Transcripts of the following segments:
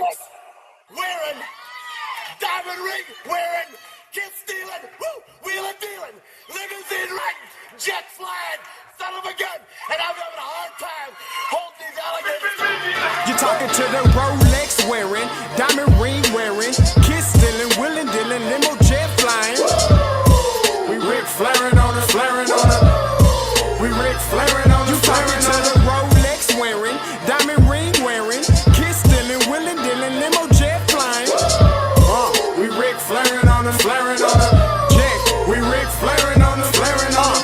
necklace wearing, diamond ring wearing, kid stealing, wheeling dealing, limousine riding, jet flying, son of a gun, and I'm having a hard time holding these alligators. You're talking to the Rolex wearing, diamond ring wearing, kid stealing, wheeling dealing, limo jet flying. We Ric Flairing on us, flaring on us. We Ric Flairing on us, flaring on us. Rolex wearing, diamond ring wearing, kid stealing, wheeling dealing, limo jet flying. We Ric Flairing on us, flaring on us. Jack, we Ric Flairing on us, flaring on us.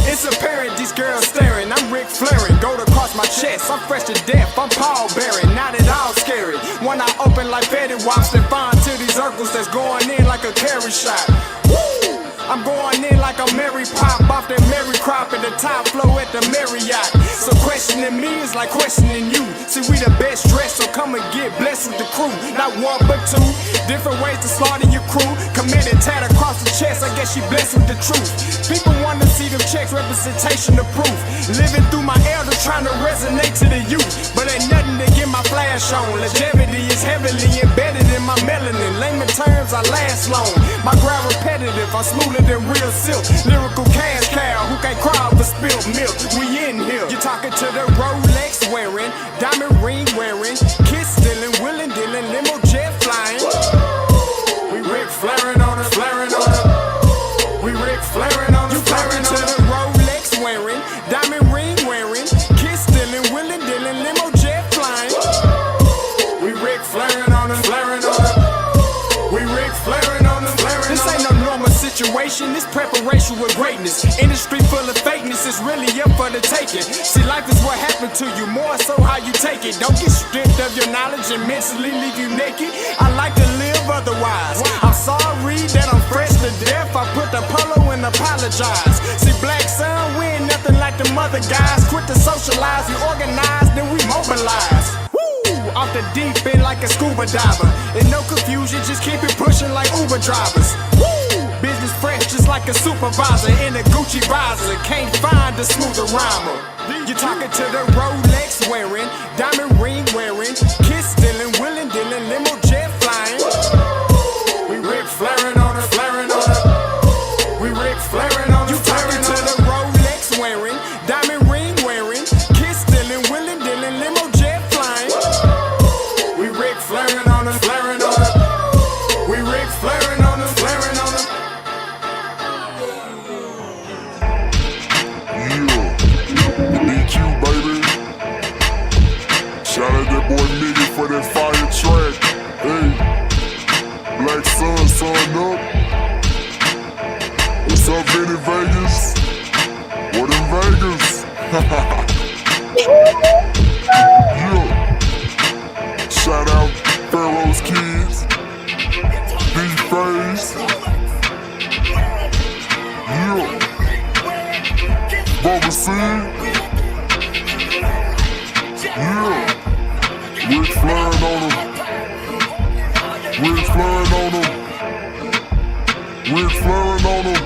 It's apparent these girls staring. I'm Ric Flairing, gold across my chest. I'm fresh to death, I'm Paul Bearing, not at all scary. One eye open like Betty Wops and fine to these circles that's going in like a carry shot. Woo! I'm going in like a Mary Pop off that Mary Crop at the top flow at the Marriott. So questioning me is like questioning you. See, we the best dressed, so come and get blessed with the crew. Not one but two, different ways to slaughter your crew. Committed tat across the chest, I guess she blessed with the truth. People want to see them checks, representation of proof. Living through my elders, trying to resonate to the youth. But ain't nothing to get my flash on. Longevity is heavily embedded in my melanin. Layman terms, I last long. My grind repetitive, I'm smoother than real silk. Lyrical cash cow who can't cry over spilled milk. We in here. You're talking to the Rolex wearing, diamond ring wearing, kid stealing, wheeling dealing, limo jet flying. We Ric Flairing on us, flaring on us. We Ric Flairing on us, flaring on us. You talking to the Rolex wearing, diamond ring wearing, kid stealing, wheeling dealing, limo jet flying. We Ric Flairing on us, flaring on us. We Ric Flairing on us, flaring on us. This ain't no normal situation, this preparation with greatness. Industry full of fakeness, it's really up for the taking. See, life is what happened to you, more so how you take it. Don't get stripped of your knowledge and mentally leave you naked. I like to live otherwise. I'm sorry that I'm fresh to death. I put the polo and apologize. See, black son, we ain't nothing like the mother guys. Quit to socialize, we organize, then we mobilize. Off the deep end like a scuba diver. And no confusion, just keep it pushing like Uber drivers. Woo! Business fresh just like a supervisor in a Gucci visor. Can't find a smoother rhymer. You're talking to the Rolex wearing, diamond ring wearing, kid stealing, wheeling dealing, limo jet flying. We Ric Flairing on us, flaring on us. We Ric Flairing on us. You talking to the Rolex wearing, diamond ring wearing, kid stealing, wheeling dealing, limo jet flying. We Ric Flairing on us, flaring on us. We Ric Flairing on us, flaring on us. DQ, baby. Shout out that boy Nigga for that fire track. Hey, Black Sun, sun up. What's up, Vinny Vegas? What in Vegas? Yeah. Shout out Pharaoh's Kids. D-Phase. Yeah. Bubba C. Yeah. Ric Flairing on him. Ric Flairing on him. Ric Flairing on him.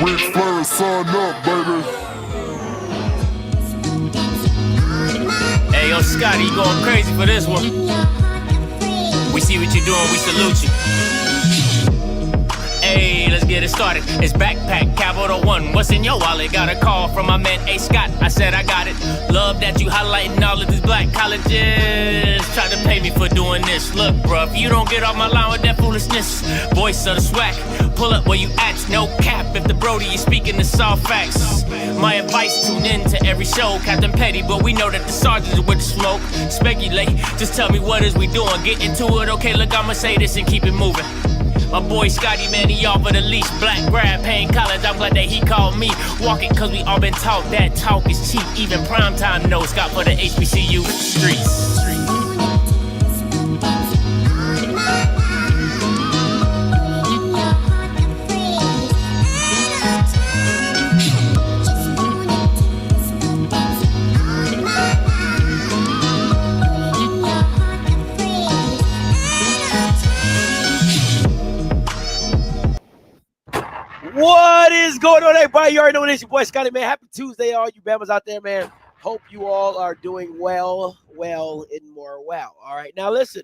Ric Flairing, son up, baby. Hey, yo, Scotty, you going crazy for this one. We see what you're doing, we salute you. Hey, let's get it started. It's backpack, Capital One. What's in your wallet? Got a call from my man A. Scott. I said I got it. Love that you highlighting all of these black colleges. Try to pay me for doing this. Look, bruh, if you don't get off my line with that foolishness, voice of the swag, pull up where you at. No cap if the Brody is speaking the soft facts. My advice, tune in to every show. Captain Petty, but we know that the sergeant is with the smoke. Speculate, just tell me what is we doing. Get into it, okay, look, I'ma say this and keep it moving. My boy Scotty, man, he offered a leash. Black grad, paying college, I'm glad that he called me. Walking, cause we all been taught that talk is cheap. Even primetime knows Scott for the HBCU streets. What is going on, everybody? You already know this. Your boy Scotty, man. Happy Tuesday, all you Bammers out there, man. Hope you all are doing well, and more well. All right. Now, listen,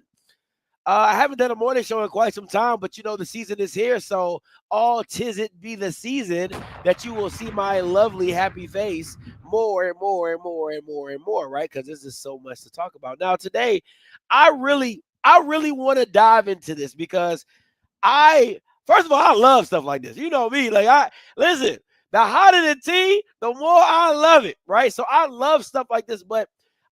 I haven't done a morning show in quite some time, but the season is here. So, all 'tis it be the season that you will see my lovely, happy face more and more and more and more and more, right? Because there's just so much to talk about. Now, today, I really want to dive into this because first of all, I love stuff like this. You know me. Listen, the hotter the tea, the more I love it, right? So I love stuff like this, but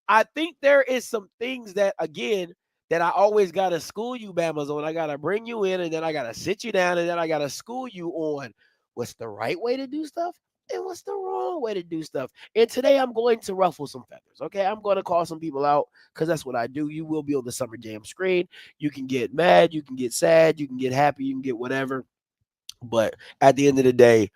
I think there is some things that, again, that I always got to school you Bamas on. I got to bring you in, and then I got to sit you down, and then I got to school you on what's the right way to do stuff and what's the wrong way to do stuff. And today I'm going to ruffle some feathers, okay? I'm going to call some people out because that's what I do. You will be on the Summer Jam screen. You can get mad, you can get sad, you can get happy, you can get whatever. But at the end of the day,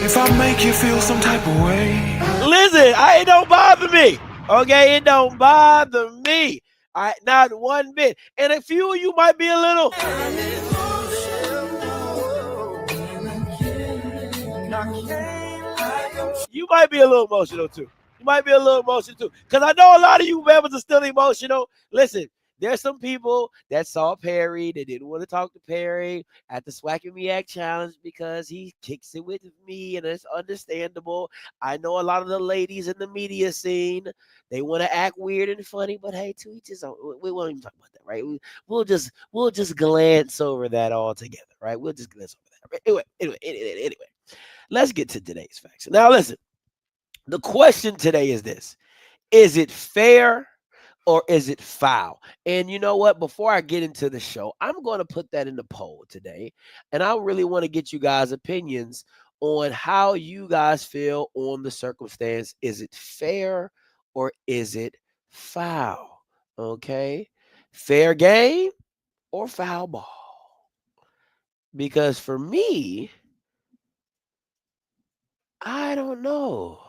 If I make you feel some type of way, listen, it don't bother me. Okay, it don't bother me. Not one bit. And a few of you might be a little. You might be a little emotional too. Because I know a lot of you members are still emotional. Listen, there's some people that saw Perry. They didn't want to talk to Perry at the Swack and React Challenge because he kicks it with me, and it's understandable. I know a lot of the ladies in the media scene, they want to act weird and funny, but hey, to each his own. We won't even talk about that, right? We'll just glance over that all together, right? We'll just glance over that. Right? Anyway, let's get to today's facts. Now, listen, the question today is this: is it fair or is it foul? And you know what? Before I get into the show, I'm going to put that in the poll today. And I really want to get you guys' opinions on how you guys feel on the circumstance. Is it fair or is it foul? Okay. Fair game or foul ball? Because for me, I don't know.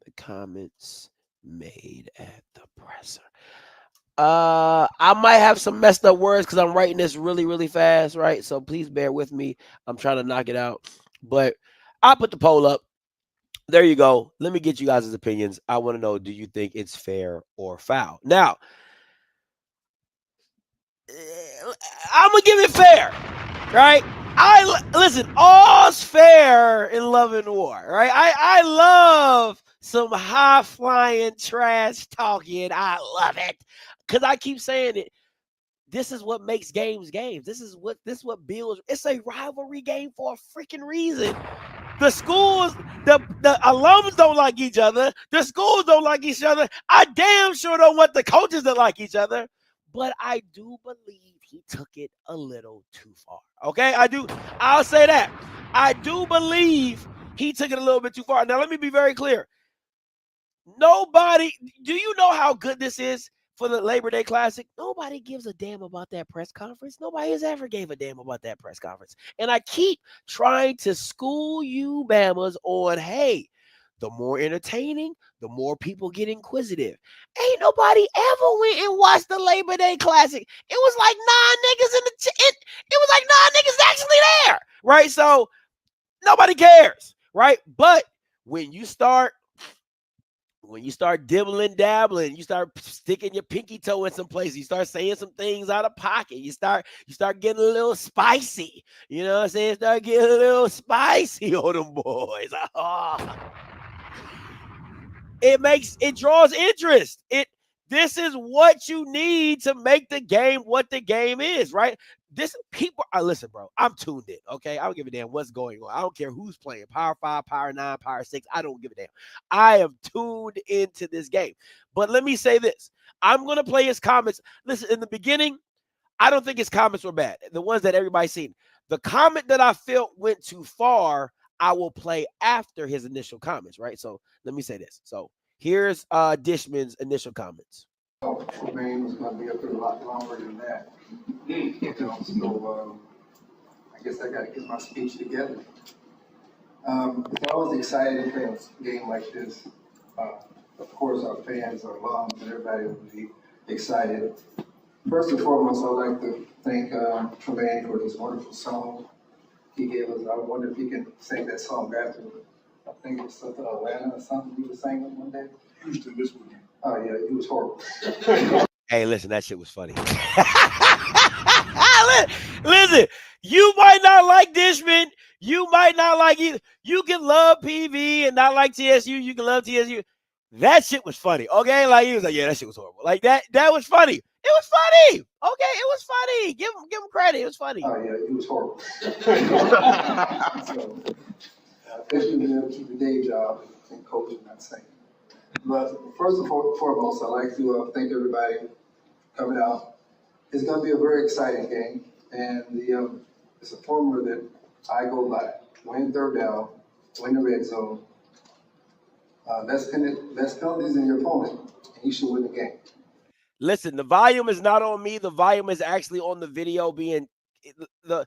The comments made at the presser. I might have some messed up words because I'm writing this really, really fast, right? So please bear with me. I'm trying to knock it out. But I'll put the poll up. There you go. Let me get you guys' opinions. I want to know, do you think it's fair or foul? Now, I'm going to give it fair, right? Listen, all's fair in love and war, right? I love some high flying trash talking. I love it because I keep saying it. This is what makes games. This is what builds. It's a rivalry game for a freaking reason. The schools, the alums don't like each other. The schools don't like each other. I damn sure don't want the coaches to like each other. But I do believe he took it a little too far. Okay, I'll say that. I do believe he took it a little bit too far. Now, let me be very clear. Do you know how good this is for the Labor Day Classic? Nobody gives a damn about that press conference. Nobody has ever gave a damn about that press conference. And I keep trying to school you Bamas on, hey, the more entertaining, the more people get inquisitive. Ain't nobody ever went and watched the Labor Day Classic. It was like 9 niggas it was like 9 niggas actually there, right? So nobody cares, right? But when you start dibbling, dabbling, you start sticking your pinky toe in some places, you start saying some things out of pocket, you start getting a little spicy. You know what I'm saying? Start getting a little spicy on them boys. It draws interest. This is what you need to make the game what the game is, right? Listen, bro, I'm tuned in, okay? I don't give a damn what's going on. I don't care who's playing, Power 5, Power 9, Power 6. I don't give a damn. I am tuned into this game. But let me say this. I'm going to play his comments. Listen, in the beginning, I don't think his comments were bad. The ones that everybody's seen. The comment that I felt went too far, I will play after his initial comments, right? So let me say this. So here's Dishman's initial comments. Tremaine was going to be up there a lot longer than that. So I guess I got to get my speech together. It's always exciting to play a game like this. Of course, our fans, our moms, and everybody will be excited. First and foremost, I'd like to thank Tremaine for this wonderful song. he gave us. I wonder if he can sing that song after. I think it's something Atlanta or something he was singing one day. Houston this weekend. Oh yeah, he was horrible. Hey, listen, that shit was funny. Listen, you might not like Dishman. You might not like either. You can love PV and not like TSU. You can love TSU. That shit was funny. Okay, like he was like, yeah, that shit was horrible. Like that was funny. It was funny. Okay, it was funny. Give him credit. It was funny. Oh yeah, he was horrible. So, especially being able to keep a day job and coaching, not saying. But first and foremost, I'd like to thank everybody for coming out. It's going to be a very exciting game, and it's a formula that I go by: win third down, win the red zone. Less penalties in your opponent, and you should win the game. Listen, the volume is not on me. The volume is actually on the video being the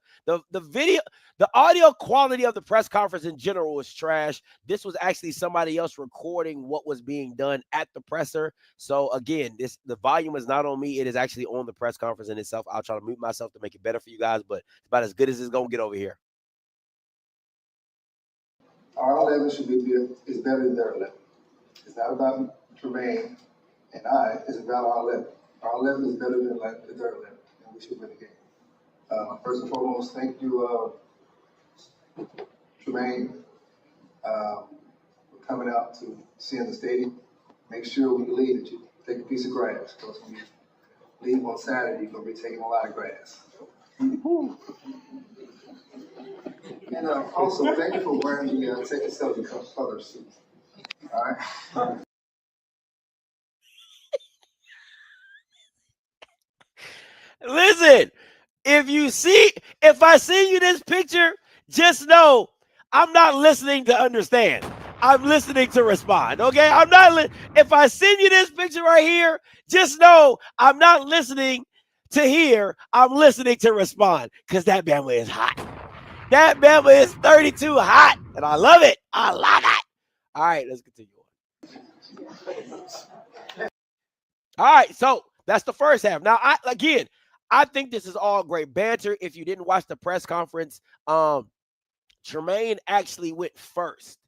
video, the audio quality of the press conference in general was trash. This was actually somebody else recording what was being done at the presser. So again, the volume is not on me. It is actually on the press conference in itself. I'll try to mute myself to make it better for you guys, but it's about as good as it's gonna get over here. Our 11 should be is better than their 11. It's not about Tremaine and I. It's about our 11. Our 11 is better than their 11, and we should win the game. First and foremost, thank you, Tremaine, for coming out to see in the stadium. Make sure when you leave that you take a piece of grass, because when you leave on Saturday, you're going to be taking a lot of grass. And also, thank you for wearing the Take a Selfie color suit. All right? Listen, if I see you this picture, just know I'm not listening to understand. I'm listening to respond. Okay, if I send you this picture right here, just know I'm not listening to hear. I'm listening to respond, because that Bama is hot. That Bama is 32 hot, and I love it. I love it. All right, let's continue on. All right, so that's the first half. Now, I think this is all great banter. If you didn't watch the press conference, Tremaine actually went first,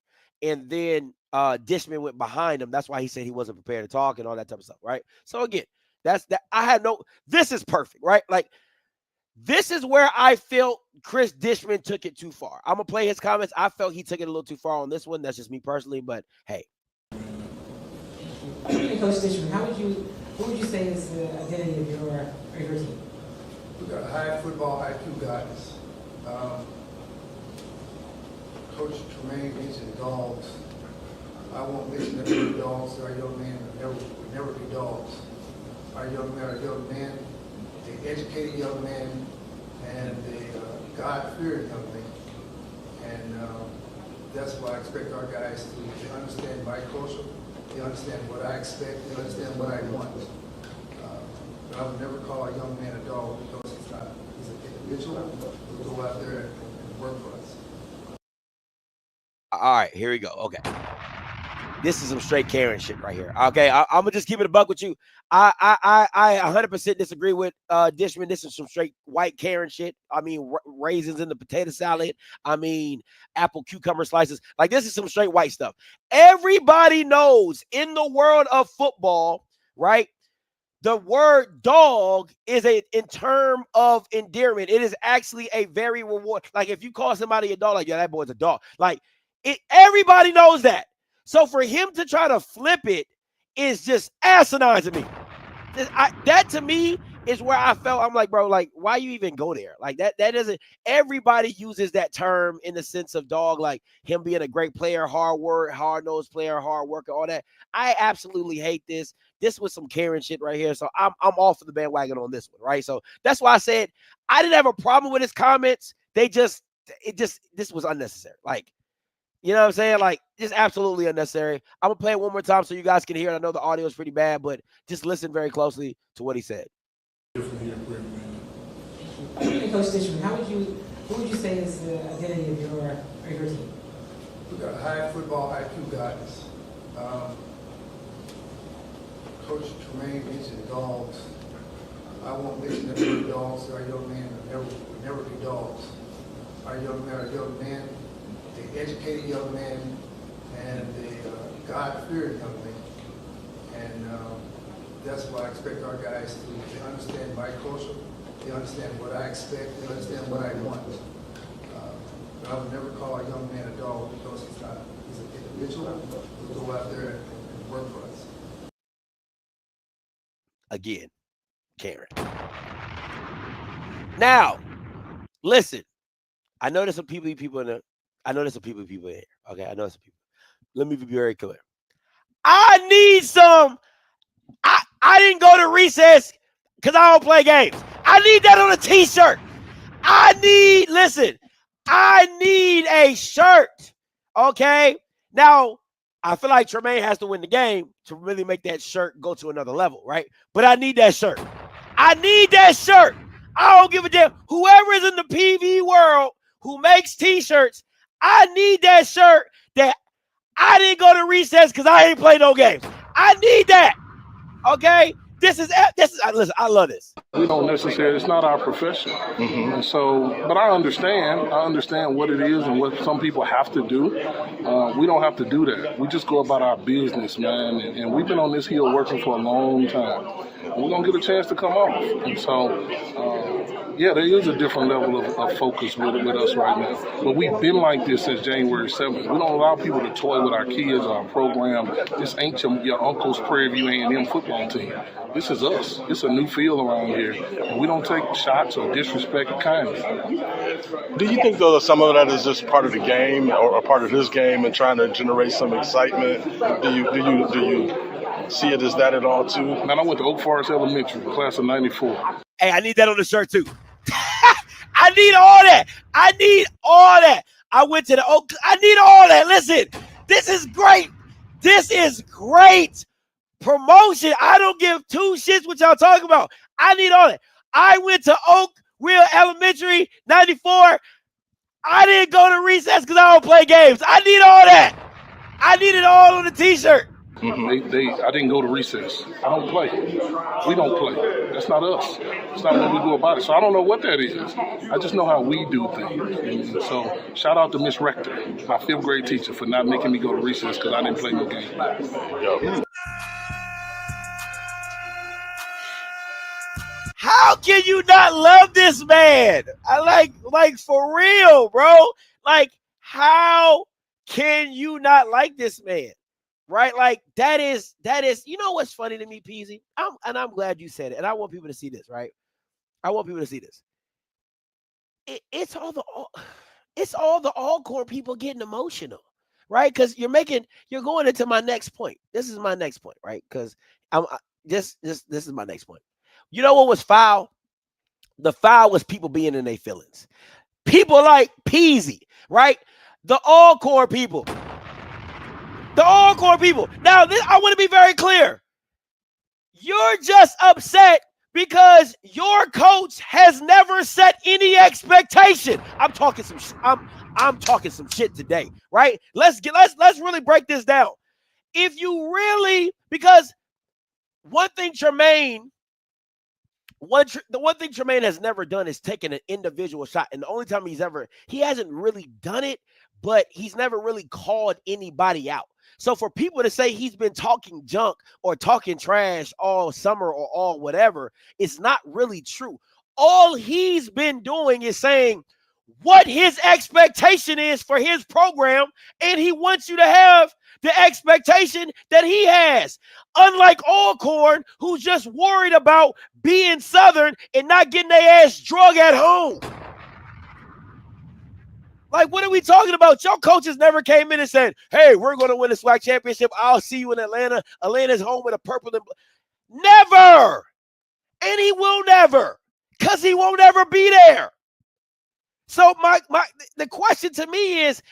and then Dishman went behind him. That's why he said he wasn't prepared to talk and all that type of stuff, right? So again, this is perfect, right? Like, this is where I felt Chris Dishman took it too far. I'm gonna play his comments. I felt he took it a little too far on this one. That's just me personally, but hey. Hey, Coach Dishman, what would you say is the identity of your team? We got high football IQ guys. Coach Tremaine mentioned dogs. I won't mention the word dogs. Our young men would never be dogs. Our young men are young men. They educated young men, and they God-fearing young men. And that's why I expect our guys to understand my culture. They understand what I expect. They understand what I want. But I would never call a young man a dog, because he's not. He's an individual who will go out there and work for us. All right, here we go. Okay. This is some straight Karen shit right here. Okay, I'm gonna just keep it a buck with you. I 100% disagree with Dishman. This is some straight white Karen shit. I mean, raisins in the potato salad. I mean, apple cucumber slices. Like, this is some straight white stuff. Everybody knows in the world of football, right? The word dog is in term of endearment. It is actually a very reward. Like, if you call somebody a dog, like, yeah, that boy's a dog. Like, everybody knows that. So for him to try to flip it is just asinine to me. That to me is where I felt, I'm like, bro, like, why you even go there? Like, that doesn't, everybody uses that term in the sense of dog, like him being a great player, hard-nosed player, hard worker, all that. I absolutely hate this. This was some Karen shit right here. So I'm off of the bandwagon on this one, right? So that's why I said I didn't have a problem with his comments. This was unnecessary. Like, you know what I'm saying? Like, just absolutely unnecessary. I'm going to play it one more time so you guys can hear it. I know the audio is pretty bad, but just listen very closely to what he said. Hey, Coach Dishman, what would you say is the identity of your team? We got high football IQ guys. Coach Tremaine mentioned dogs. I won't mention the word dogs. Our young men would never be dogs. our young men are young men, the educated young men, and the God-fearing young men. And that's why I expect our guys to understand my culture. They understand what I expect. They understand what I want. But I would never call a young man a dog because he's not. He's an individual who will go out there and work for us. Again, Karen. Now, listen. I know there's some people in there. I know there's some people in here. Okay, I know some people. Let me be very clear. I need some. I didn't go to recess because I don't play games. I need that on a t-shirt. I need a shirt. Okay? Now, I feel like Tremaine has to win the game to really make that shirt go to another level, right? But I need that shirt. I need that shirt. I don't give a damn. Whoever is in the PV world who makes t-shirts, I need that shirt that I didn't go to recess because I ain't play no games. I need that. Okay? Listen, I love this. We don't necessarily, it's not our profession. And so, but I understand what it is and what some people have to do. We don't have to do that. We just go about our business, man. And we've been on this hill working for a long time. And we're going to get a chance to come off. And so, yeah, there is a different level of focus with us right now. But we've been like this since January 7th. We don't allow people to toy with our kids or our program. This ain't your uncle's Prairie View A&M football team. This is us. It's a new field around here. And we don't take shots or disrespect kindly. Do you think, though, that some of that is just part of the game or a part of this game and trying to generate some excitement? Do you see it as that at all, too? Man, I went to Oak Forest Elementary, class of 94. Hey, I need that on the shirt, too. I need all that. I need all that. I went to the Oak. I need all that. Listen, this is great. This is great promotion. I don't give two shits what y'all talking about. I need all that. I went to Oak Real Elementary, 94. I didn't go to recess because I don't play games. I need all that. I need it all on the t-shirt. I didn't go to recess. I don't play. We don't play. That's not us. It's not what we do about it. So I don't know what that is. I just know how we do things. And so shout out to Miss Rector, my 5th grade teacher, for not making me go to recess because I didn't play no game. How can you not love this man? I like for real, bro. Like, how can you not like this man? Right? Like, that is, you know what's funny to me, Peasy? I'm glad you said it. And I want people to see this, right? I want people to see this. It's all the Alcorn people getting emotional, right? Because you're going into my next point. This is my next point, right? Because this is my next point. You know what was foul? The foul was people being in their feelings. People like Peasy, right? The Alcorn people. The Alcorn people. Now, I want to be very clear. You're just upset because your coach has never set any expectation. I'm talking some shit today, right? Let's really break this down. If you really, because the one thing Tremaine has never done is taken an individual shot. And the only time he hasn't really done it, but he's never really called anybody out. So for people to say he's been talking junk or talking trash all summer or all whatever, it's not really true. All he's been doing is saying what his expectation is for his program, and he wants you to have the expectation that he has. Unlike Alcorn, who's just worried about being Southern and not getting their ass drug at home. Like, what are we talking about? Your coaches never came in and said, hey, we're going to win the SWAC championship. I'll see you in Atlanta. Atlanta's home with a purple and blue. Never. And he will never, because he won't ever be there. So the question to me is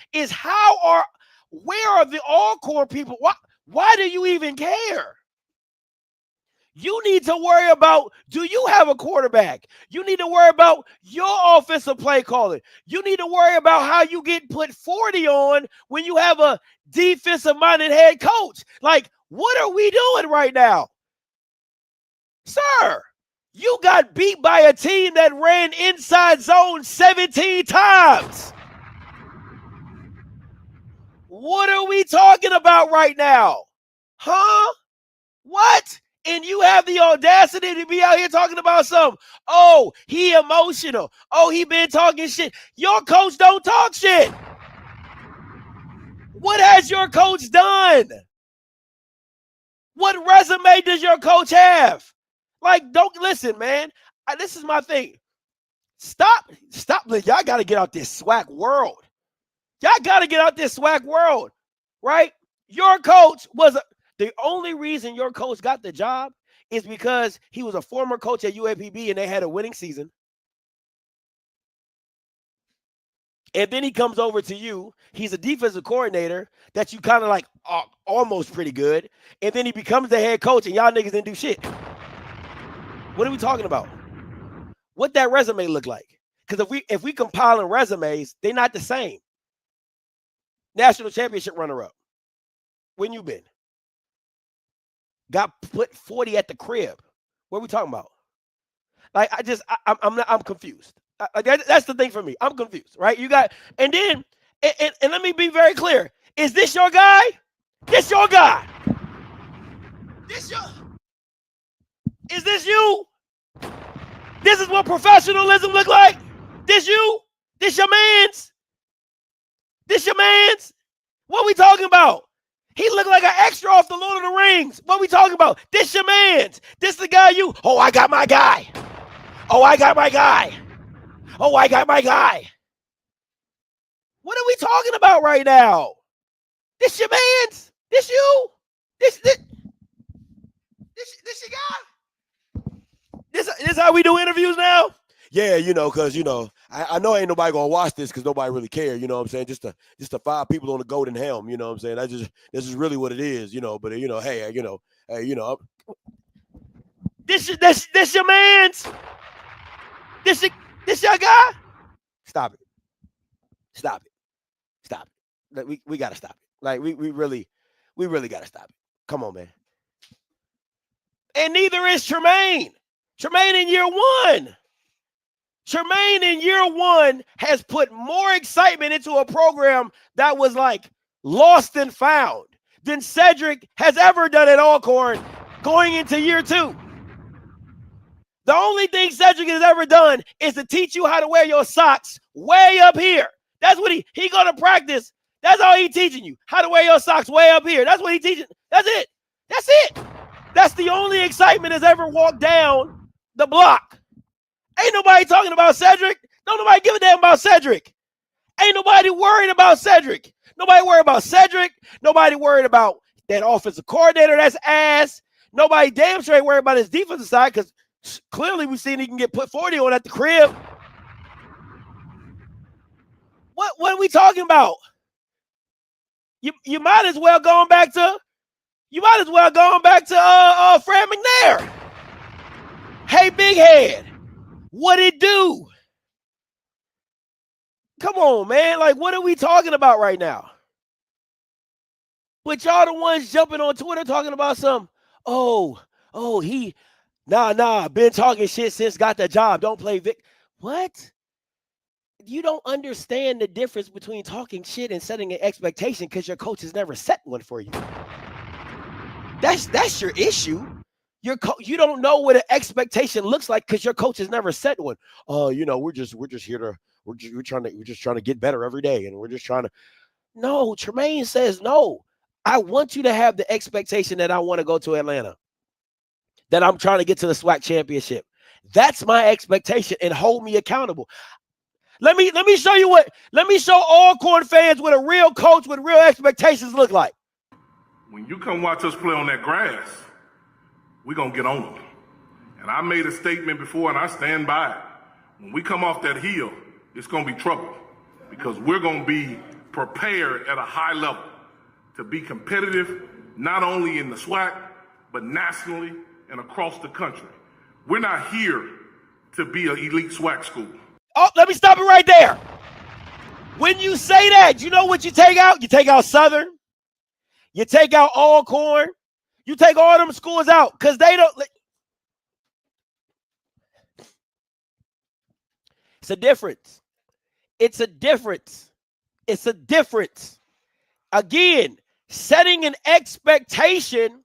where are the Alcorn people? Why do you even care? You need to worry about, do you have a quarterback? You need to worry about your offensive play calling. You need to worry about how you get put 40 on when you have a defensive-minded head coach. Like, what are we doing right now? Sir, You got beat by a team that ran inside zone 17 times. What are we talking about right now? Huh? What? And you have the audacity to be out here talking about something. Oh, he emotional. Oh, he been talking shit. Your coach don't talk shit. What has your coach done? What resume does your coach have? Like, don't listen, man. This is my thing. Stop. Y'all got to get out this SWAC world. Y'all got to get out this SWAC world, right? Your coach was the only reason your coach got the job is because he was a former coach at UAPB and they had a winning season. And then he comes over to you. He's a defensive coordinator that you kind of like almost pretty good. And then he becomes the head coach and y'all niggas didn't do shit. What are we talking about? What that resume look like? Because if we compiling resumes, they're not the same. National championship runner-up. When you been? Got put 40 at the crib. What are we talking about? Like I'm confused. That's the thing for me. I'm confused, right? You got, and then, and let me be very clear. Is this your guy? This your guy. Is this you? This is what professionalism look like? This you? This your mans? This your mans? What we talking about? He looked like an extra off the Lord of the Rings. What we talking about? This your mans. This the guy you, oh, I got my guy. Oh, I got my guy. Oh, I got my guy. What are we talking about right now? This your mans? This you? This your guy? This how we do interviews now? Yeah, because, I know ain't nobody going to watch this because nobody really care, you know what I'm saying? Just the 5 people on the golden helm, you know what I'm saying? This is really what it is, but, hey, This your man's? This your guy? Stop it. Stop it. We got to stop it. Like, we really got to stop it. Come on, man. And neither is Tremaine. Tremaine in year 1. Tremaine in year 1 has put more excitement into a program that was like lost and found than Cedric has ever done at Alcorn going into year 2. The only thing Cedric has ever done is to teach you how to wear your socks way up here. That's what he go to practice. That's all he teaching you, how to wear your socks way up here. That's what he teaching. That's it. That's it. That's the only excitement that's ever walked down the block. Ain't nobody talking about Cedric. Don't nobody give a damn about Cedric. Ain't nobody worried about Cedric. Nobody worried about Cedric. Nobody worried about that offensive coordinator that's ass. Nobody damn sure ain't worried about his defensive side because clearly we've seen he can get put 40 on at the crib. What are we talking about? You might as well gone back to Fred McNair. Hey, big head. What it do? Come on, man. Like, what are we talking about right now? But y'all the ones jumping on Twitter talking about some, he been talking shit since got the job. Don't play Vic. What? You don't understand the difference between talking shit and setting an expectation because your coach has never set one for you. That's your issue. You don't know what an expectation looks like because your coach has never set one. We're just trying to get better every day, and we're just trying to. No, Tremaine says no. I want you to have the expectation that I want to go to Atlanta, that I'm trying to get to the SWAC championship. That's my expectation, and hold me accountable. Let me show Alcorn fans what a real coach with real expectations look like. When you come watch us play on that grass, we're going to get on them. And I made a statement before, and I stand by it. When we come off that hill, it's going to be trouble because we're going to be prepared at a high level to be competitive, not only in the SWAC, but nationally and across the country. We're not here to be an elite SWAC school. Oh, let me stop it right there. When you say that, you know what you take out? You take out Southern. You take out Alcorn. You take all them schools out because they don't. It's a difference. It's a difference. It's a difference. Again, setting an expectation,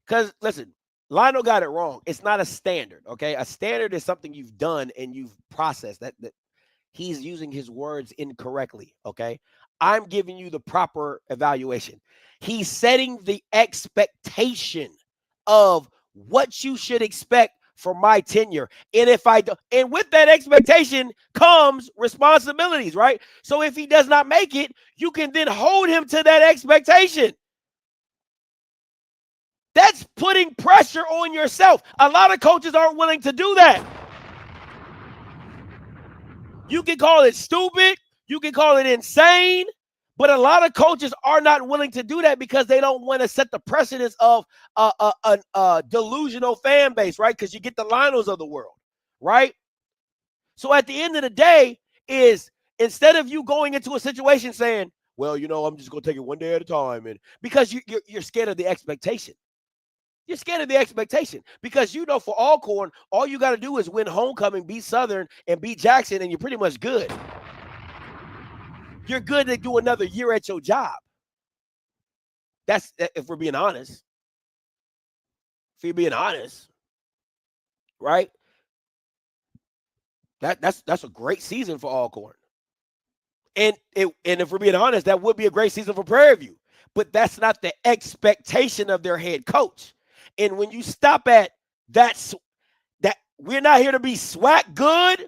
because listen, Lionel got it wrong. It's not a standard, okay? A standard is something you've done and you've processed. That he's using his words incorrectly, okay? I'm giving you the proper evaluation. He's setting the expectation of what you should expect for my tenure. And if I do, and with that expectation comes responsibilities, right? So if he does not make it, you can then hold him to that expectation. That's putting pressure on yourself. A lot of coaches aren't willing to do that. You can call it stupid, you can call it insane, but a lot of coaches are not willing to do that because they don't want to set the precedence of a delusional fan base, right? Because you get the Lionels of the world, right? So at the end of the day is instead of you going into a situation saying, well, you know, I'm just going to take it one day at a time, and because you're scared of the expectation. You're scared of the expectation because you know for Alcorn, all you got to do is win homecoming, beat Southern, and beat Jackson, and you're pretty much good. You're good to do another year at your job. That's if we're being honest. If you're being honest, right? That's a great season for Alcorn. And if we're being honest, that would be a great season for Prairie View. But that's not the expectation of their head coach. And when you stop at that we're not here to be swag good,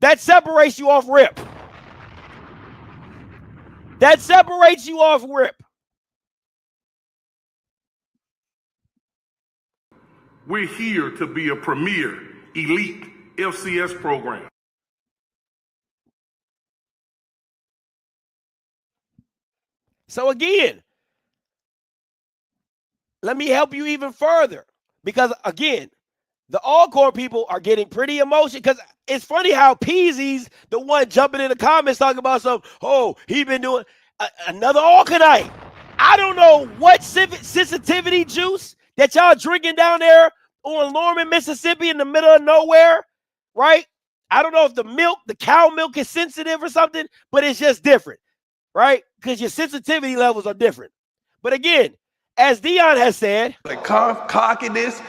that separates you off rip. That separates you off rip. We're here to be a premier, elite FCS program. So again, let me help you even further. Because again, the Alcorn people are getting pretty emotional because it's funny how Peasy's the one jumping in the comments talking about something. Oh, he been doing another Alcornite. I don't know what sensitivity juice that y'all drinking down there on Lorman, Mississippi in the middle of nowhere, right? I don't know if the cow milk is sensitive or something, but it's just different, right? Because your sensitivity levels are different. But again, as Dion has said, like cockiness.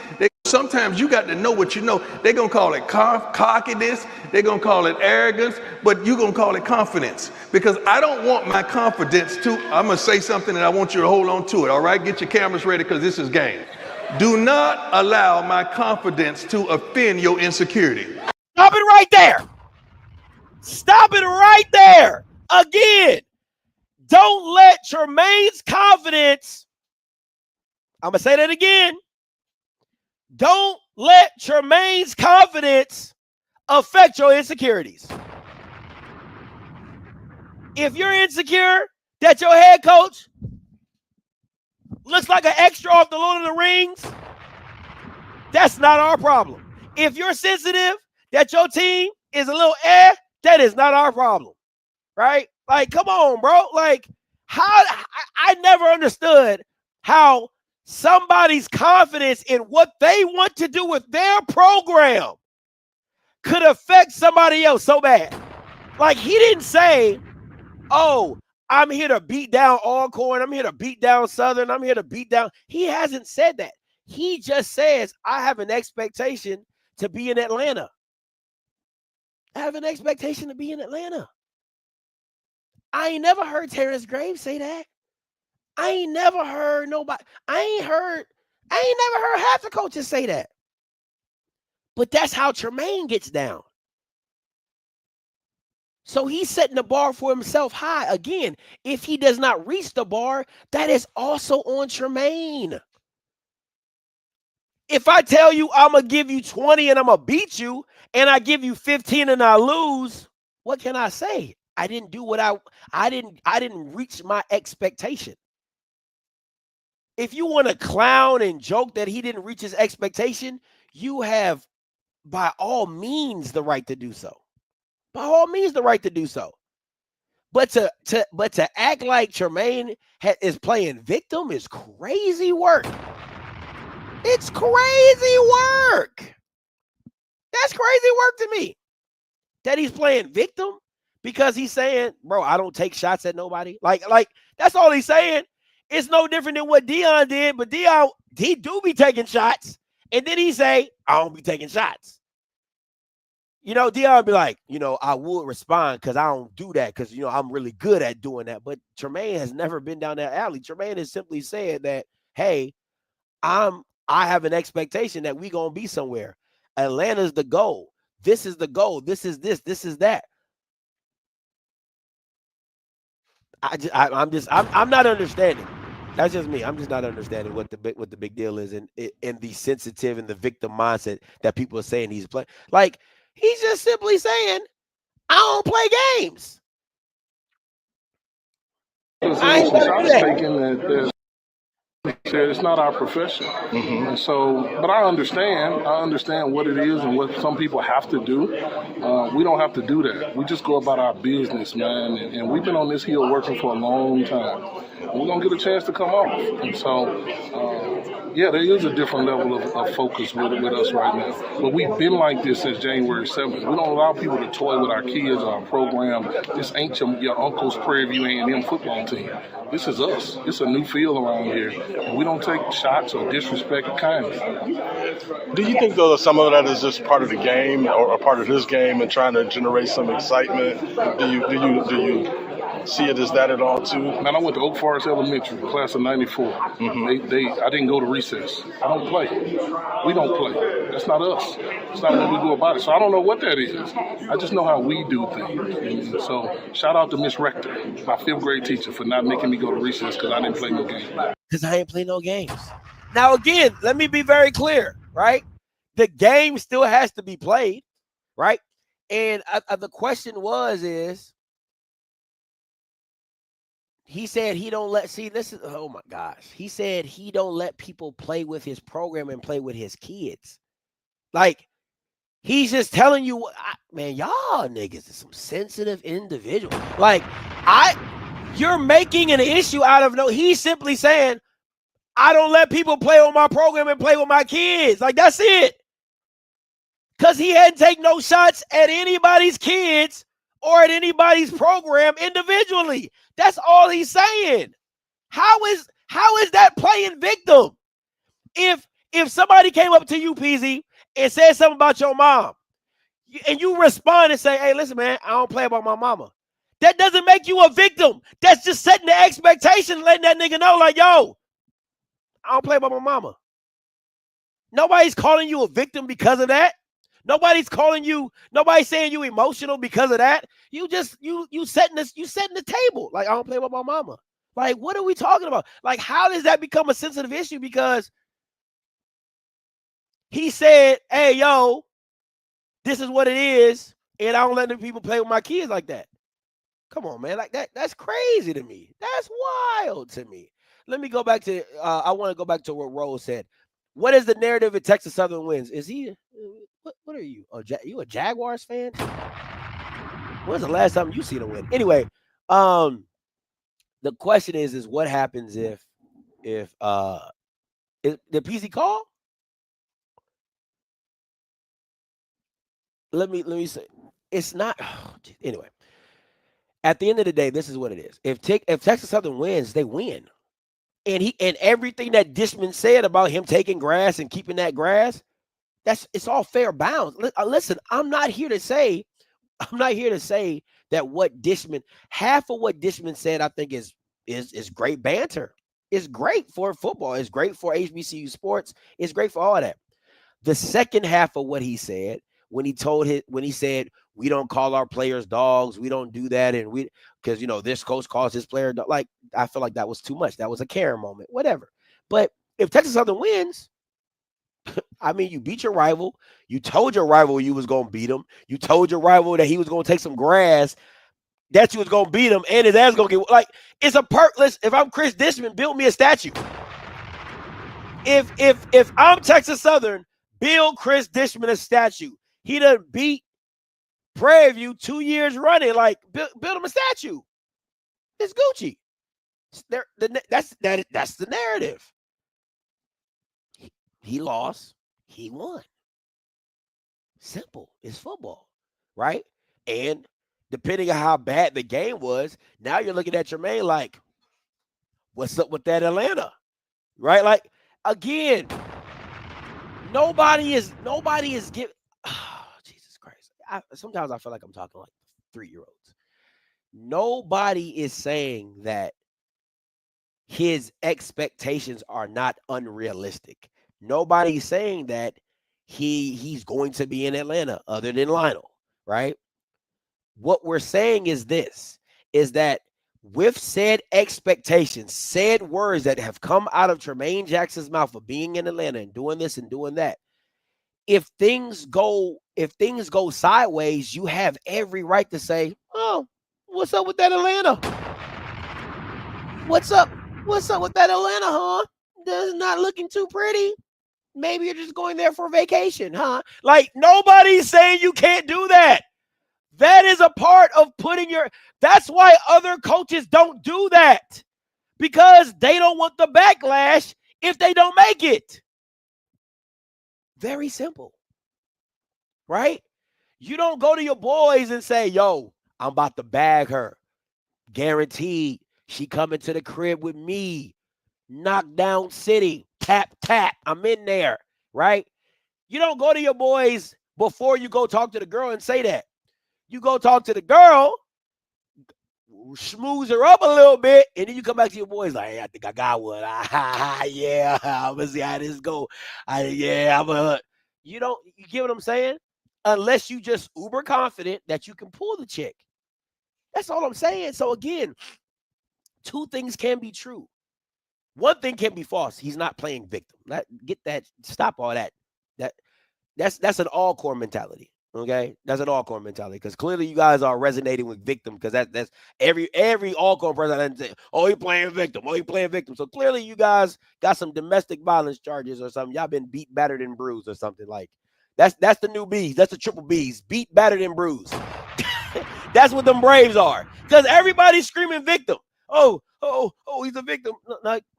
Sometimes you got to know what you know. They're going to call it cockiness. They're going to call it arrogance, but you're going to call it confidence. Because I don't want my confidence I'm going to say something and I want you to hold on to it, all right? Get your cameras ready because this is game. Do not allow my confidence to offend your insecurity. Stop it right there. Stop it right there. Again, don't let Tremaine's confidence, I'm going to say that again. Don't let Tremaine's confidence affect your insecurities. If you're insecure that your head coach looks like an extra off the Lord of the Rings, that's not our problem. If you're sensitive that your team is a little that is not our problem, right? Like, come on, bro. Like, I never understood how somebody's confidence in what they want to do with their program could affect somebody else so bad. Like, he didn't say, oh, I'm here to beat down Alcorn. I'm here to beat down Southern. I'm here to beat down. He hasn't said that. He just says, I have an expectation to be in Atlanta. I have an expectation to be in Atlanta. I ain't never heard Terrence Graves say that. I ain't never heard nobody. I ain't never heard half the coaches say that. But that's how Tremaine gets down. So he's setting the bar for himself high. Again, if he does not reach the bar, that is also on Tremaine. If I tell you I'm going to give you 20 and I'm going to beat you, and I give you 15 and I lose, what can I say? I didn't do what I didn't reach my expectation. If you want to clown and joke that he didn't reach his expectation, you have by all means the right to do so. By all means the right to do so. But to act like Tremaine is playing victim is crazy work. It's crazy work. That's crazy work to me. that he's playing victim because he's saying, bro, I don't take shots at nobody. Like that's all he's saying. It's no different than what Dion did, but Dion, he do be taking shots. And then he say, I don't be taking shots. You know, Dion be like, you know, I would respond because I don't do that because, you know, I'm really good at doing that. But Tremaine has never been down that alley. Tremaine has simply said that, hey, I have an expectation that we going to be somewhere. Atlanta's the goal. This is the goal. This is this. This is that. I'm not understanding. That's just me. I'm just not understanding what the big deal is and the sensitive and the victim mindset that people are saying he's playing. Like, he's just simply saying, I don't play games. I ain't gonna do that. It's not our profession. And so, but I understand what it is and what some people have to do. We don't have to do that. We just go about our business, man. And we've been on this hill working for a long time. And we're going to get a chance to come off. And so, yeah, there is a different level of focus with us right now. But we've been like this since January 7th. We don't allow people to toy with our kids or our program. This ain't your uncle's Prairie View A&M football team. This is us. It's a new field around here. And we don't take shots or disrespect kindly. Do you think, though, that some of that is just part of the game or a part of his game and trying to generate some excitement? Do you see it as that at all, too? Man, I went to Oak Forest Elementary, class of 94. I didn't go to recess. I don't play. We don't play. That's not us. It's not what we do about it. So I don't know what that is. I just know how we do things. And so shout out to Miss Rector, my 5th grade teacher, for not making me go to recess because I didn't play no game. Because I ain't play no games. Now, again, let me be very clear, right? The game still has to be played, right? And the question is, he said he don't let, oh my gosh. He said he don't let people play with his program and play with his kids. Like, he's just telling you, man, y'all niggas is some sensitive individuals. Like, you're making an issue out of he's simply saying, I don't let people play on my program and play with my kids. Like, that's it. Because he hadn't taken no shots at anybody's kids or at anybody's program individually. That's all he's saying. How is that playing victim? If somebody came up to you, PZ, and said something about your mom, and you respond and say, hey, listen, man, I don't play about my mama. That doesn't make you a victim. That's just setting the expectation, letting that nigga know, like, yo, I don't play about my mama. Nobody's calling you a victim because of that. Nobody's saying you emotional because of that. You setting the table. Like, I don't play about my mama. Like, what are we talking about? Like, how does that become a sensitive issue? Because he said, hey, yo, this is what it is, and I don't let the people play with my kids like that. Come on, man. Like, that's crazy to me. That's wild to me. Let me go back to, I want to go back to what Rose said. What is the narrative if Texas Southern wins? Is he, what are you? You a Jaguars fan? When's the last time you seen him win? Anyway, the question is what happens if the PC call? Let me say, it's not, anyway. At the end of the day, this is what it is. If Texas Southern wins, they win. And everything that Dishman said about him taking grass and keeping that grass, it's all fair bounds. Listen, I'm not here to say that what Dishman, half of what Dishman said, I think is great banter. It's great for football. It's great for HBCU sports. It's great for all that. The second half of what he said, when he said, we don't call our players dogs, we don't do that, and because this coach calls his player dog. Like, I feel like that was too much. That was a Karen moment, whatever. But if Texas Southern wins, I mean, you beat your rival. You told your rival you was gonna beat him. You told your rival that he was gonna take some grass, that you was gonna beat him, and his ass gonna get like it's a perkless. If I'm Chris Dishman, build me a statue. If I'm Texas Southern, build Chris Dishman a statue. He done beat Prairie View 2 years running. Like, build him a statue. It's Gucci. That's the narrative. He lost. He won. Simple. It's football, right? And depending on how bad the game was, now you're looking at Tremaine like, what's up with that Atlanta? Right? Like, again, nobody is giving. Oh, Jesus Christ. Sometimes I feel like I'm talking like 3-year-olds. Nobody is saying that his expectations are not unrealistic. Nobody's saying that he's going to be in Atlanta other than Lionel, right? What we're saying is this, is that with said expectations, said words that have come out of Tremayne Jackson's mouth of being in Atlanta and doing this and doing that, if things go sideways, you have every right to say, oh, what's up with that Atlanta? What's up with that Atlanta, huh? That's not looking too pretty. Maybe you're just going there for vacation, huh? Like, nobody's saying you can't do that. That is a part of that's why other coaches don't do that, because they don't want the backlash if they don't make it. Very simple, right? You don't go to your boys and say, yo, I'm about to bag her. Guaranteed she coming to the crib with me. Knockdown city. Tap, tap. I'm in there, right? You don't go to your boys before you go talk to the girl and say that. You go talk to the girl, schmooze her up a little bit, and then you come back to your boys like, hey, I think I got one. Yeah, I'm going to see how this go. You get what I'm saying? Unless you just uber confident that you can pull the chick. That's all I'm saying. So again, two things can be true. One thing can be false. He's not playing victim. Get that. Stop all that. That's an all-core mentality. Okay, that's an all-core mentality, because clearly you guys are resonating with victim, because that's every all-core person say, oh, he playing victim. Oh, he playing victim. So clearly you guys got some domestic violence charges or something. Y'all been beat, battered, and bruised or something. Like that's the new B's. That's the triple B's. Beat, battered, and bruised. That's what them Braves are, because everybody's screaming victim. Oh, he's a victim.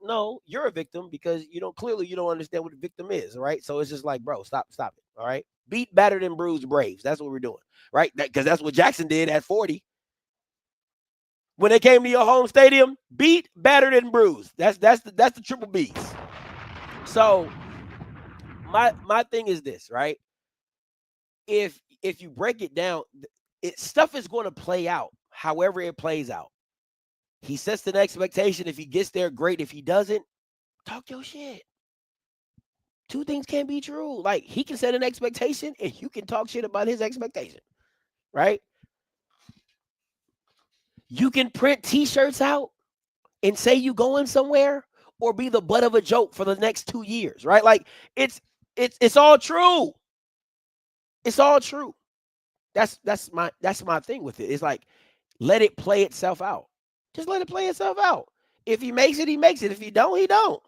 No, you're a victim, because clearly you don't understand what a victim is, right? So it's just like, bro, stop it, all right? Beat, battered, and bruised Braves. That's what we're doing, right? Because that's what Jackson did at 40. When they came to your home stadium, beat, battered, and bruised. That's the triple B's. So my thing is this, right? If you break it down, stuff is going to play out however it plays out. He sets an expectation. If he gets there, great. If he doesn't, talk your shit. Two things can be true. Like, he can set an expectation and you can talk shit about his expectation, right? You can print T-shirts out and say you going somewhere, or be the butt of a joke for the next 2 years, right? Like, it's all true. It's all true. That's my thing with it. It's like, let it play itself out. Just let it play itself out. If he makes it, he makes it. If he don't, he don't.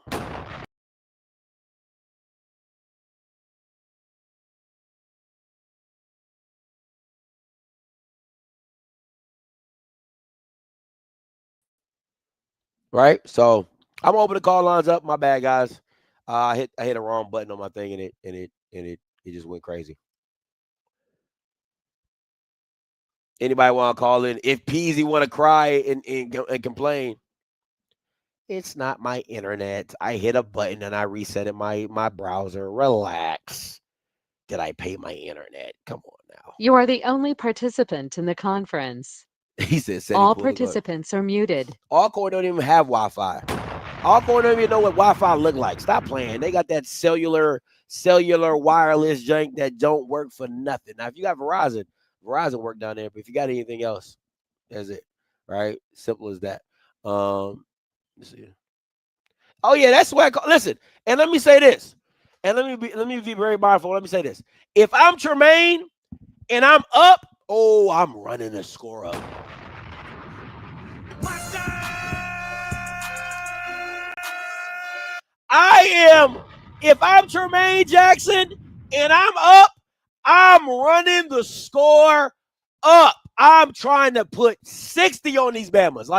Right? So I'm open to call lines up. My bad, guys. I hit a wrong button on my thing, and it just went crazy. Anybody want to call in? If Peasy want to cry and complain, it's not my internet. I hit a button and I reset my browser. Relax. Did I pay my internet? Come on now. You are the only participant in the conference. He said all participants are muted. All-core don't even have Wi-Fi. All-core don't even know what Wi-Fi look like. Stop playing. They got that cellular wireless junk that don't work for nothing. Now, if you got Verizon work down there. But if you got anything else, that's it. Right? Simple as that. Let's see. Oh yeah, that's why. Listen, and let me say this. And let me be very mindful. Let me say this. If I'm Tremaine and I'm up, I'm running the score up. If I'm Tremayne Jackson and I'm up, I'm running the score up. I'm trying to put 60 on these Bamas.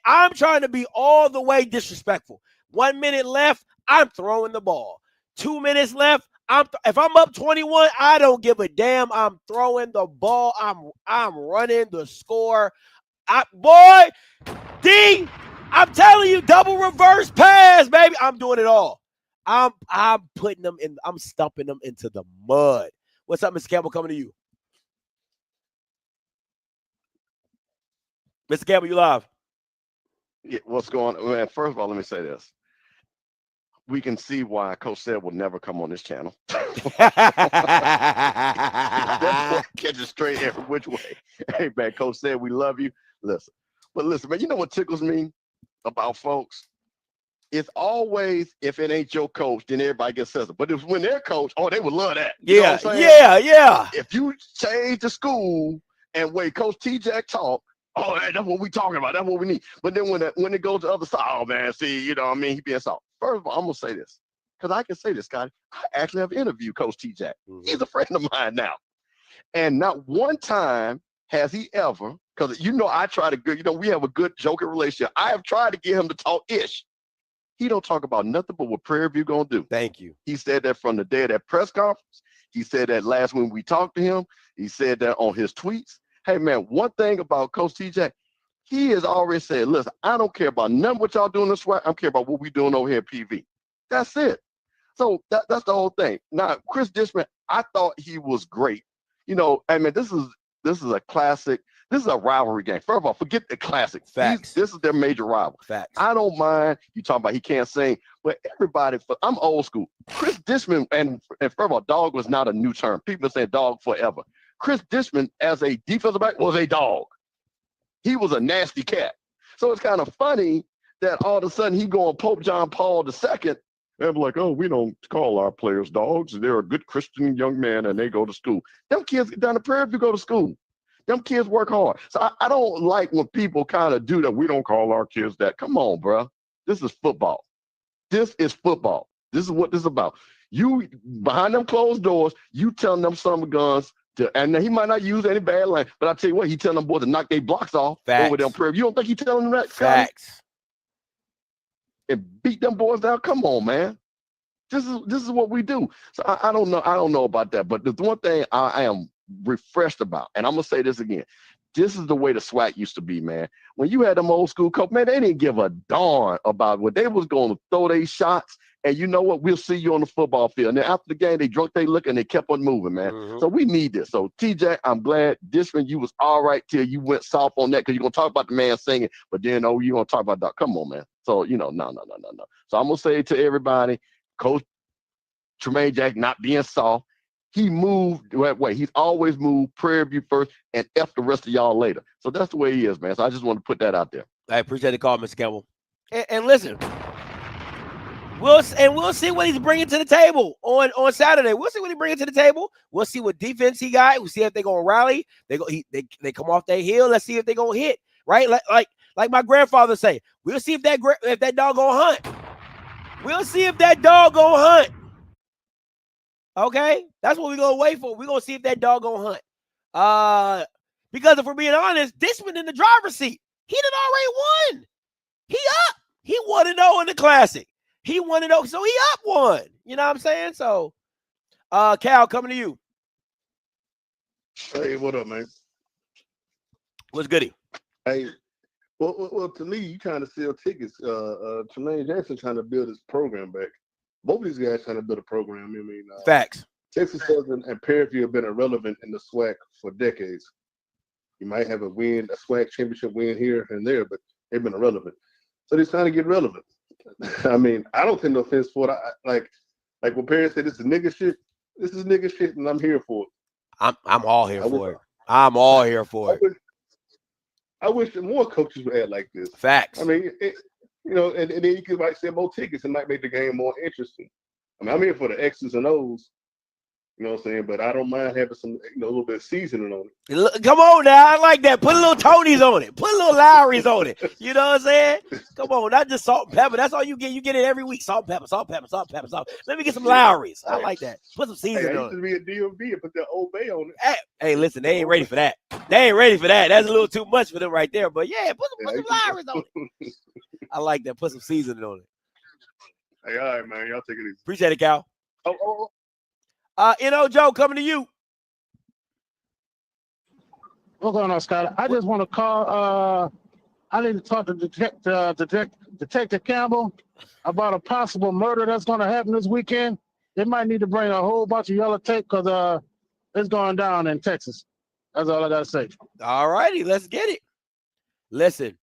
I'm trying to be all the way disrespectful. 1 minute left, I'm throwing the ball. 2 minutes left, If I'm up 21, I don't give a damn. I'm throwing the ball. I'm running the score. Boy, D, I'm telling you, double reverse pass, baby. I'm doing it all. I'm putting them in. I'm stumping them into the mud. What's up, Mr. Campbell? Coming to you, Mr. Campbell. You live? Yeah, what's going on? Man, first of all, let me say this. We can see why Coach said will never come on this channel. That boy catches straight every which way. Hey, man, Coach said we love you. Listen, man, you know what tickles me about folks? It's always, if it ain't your coach, then everybody gets sensitive. But if when their coach, they would love that. You know what I'm saying? Yeah. If you change the school and wait, Coach T-Jack talk, that's what we talking about. That's what we need. But then when it goes to the other side, man, see, you know what I mean? He being soft. First of all, I'm going to say this. Because I can say this, Scotty. I actually have interviewed Coach T-Jack. He's a friend of mine now. And not one time has he ever, because, I try to, we have a good joking relationship. I have tried to get him to talk ish. He don't talk about nothing but what Prairie View going to do. Thank you. He said that from the day of that press conference. He said that last when we talked to him. He said that on his tweets. Hey, man, one thing about Coach T-Jack, he has already said, listen, I don't care about none of what y'all doing this way. I care about what we doing over here at PV. That's it. So that's the whole thing. Now, Chris Dishman, I thought he was great. This is a classic. This is a rivalry game. First of all, forget the classic. Facts. This is their major rival. Facts. I don't mind you talking about he can't sing, but everybody, I'm old school. Chris Dishman, and first of all, dog was not a new term. People say dog forever. Chris Dishman, as a defensive back, was a dog. He was a nasty cat. So it's kind of funny that all of a sudden he going Pope John Paul II and be like, we don't call our players dogs. They're a good Christian young man and they go to school. Them kids down the Prairie View go to school. Them kids work hard. So I don't like when people kind of do that. We don't call our kids that. Come on, bro. This is football. This is football. This is what this is about. You, behind them closed doors, you telling them some guns, and he might not use any bad line, but I tell you what, he telling them boys to knock their blocks off over them Prairie. You don't think he telling them that? Facts. And beat them boys down? Come on, man. This is what we do. So I don't know. I don't know about that. But the one thing I am refreshed about, and I'm gonna say this again. This is the way the SWAC used to be, man. When you had them old school coach, man, they didn't give a darn about what they was going to throw their shots. And you know what? We'll see you on the football field. And then after the game, they drunk their look and they kept on moving, man. So we need this. So T-Jack, I'm glad Dishman, you was all right till you went soft on that because you're gonna talk about the man singing, but then you're gonna talk about that. Come on, man. So no. So I'm gonna say to everybody, Coach Tremayne Jackson not being soft. He moved that way. He's always moved Prairie View first and F the rest of y'all later. So that's the way he is, man. So I just want to put that out there. I appreciate the call, Mr. Campbell. And listen, we'll see what he's bringing to the table on Saturday. We'll see what he brings to the table. We'll see what defense he got. We'll see if they're gonna rally. They come off their heel. Let's see if they're gonna hit. Right, like my grandfather say. We'll see if that dog gonna hunt. We'll see if that dog gonna hunt. Okay, that's what we're gonna wait for. We're gonna see if that dog gonna hunt. Because if we're being honest, Dishman in the driver's seat. He done already won. He up. He 1-0 in the classic. He 1-0, so he up one. You know what I'm saying? So, Cal, coming to you. Hey, what up, man? What's goody? Hey, well, to me, you trying to sell tickets. Tremayne Jackson trying to build his program back. Both of these guys trying to build a program. I mean, facts. Texas Southern and Prairie View have been irrelevant in the SWAC for decades. You might have a SWAC championship win here and there, but they've been irrelevant. So they're trying to get relevant. I mean, I don't take no offense for it. Like when parents say this is nigga shit, this is nigga shit, and I'm here for it. I'm all here for it. I'm all here for it. I wish that more coaches would act like this. Facts. I mean, and then you could sell more tickets and might make the game more interesting. I mean, I'm here for the X's and O's. You know what I'm saying? But I don't mind having some, a little bit of seasoning on it. Come on now. I like that. Put a little Tony's on it. Put a little Lowry's on it. You know what I'm saying? Come on. Not just salt and pepper. That's all you get. You get it every week. Salt and pepper, salt and pepper, salt and pepper, salt. Let me get some Lowry's. I like that. Put some seasoning on it. I used to be a DMV and put that Old Bay on it. Hey, listen, they ain't ready for that. They ain't ready for that. That's a little too much for them right there. But yeah, put some Lowry's on it. I like that. Put some seasoning on it. Hey, all right, man. Y'all take it easy. Appreciate it, Cal. Joe, coming to you. What's going on, Scott? I just want to call. I need to talk to Detective Campbell about a possible murder that's going to happen this weekend. They might need to bring a whole bunch of yellow tape because it's going down in Texas. That's all I got to say. All righty, let's get it. Listen,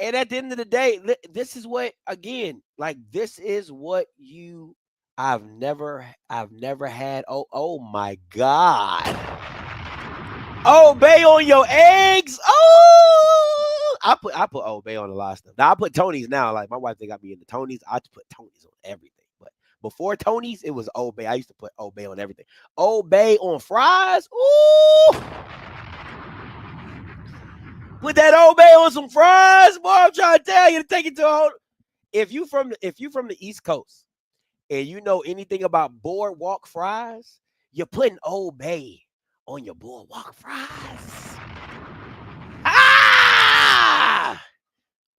and at the end of the day, this is what, again, this is what I've never had. Oh my God. Old Bay on your eggs. Oh, I put Old Bay on a lot of stuff. Now I put Tony's now. Like my wife, they got me into Tony's. I put Tony's on everything. But before Tony's, it was Old Bay. I used to put Old Bay on everything. Old Bay on fries. Ooh. Put that Old Bay on some fries, boy. I'm trying to tell you to take it to a whole. If you from the East Coast and you know anything about boardwalk fries, you're putting Old Bay on your boardwalk fries. Ah!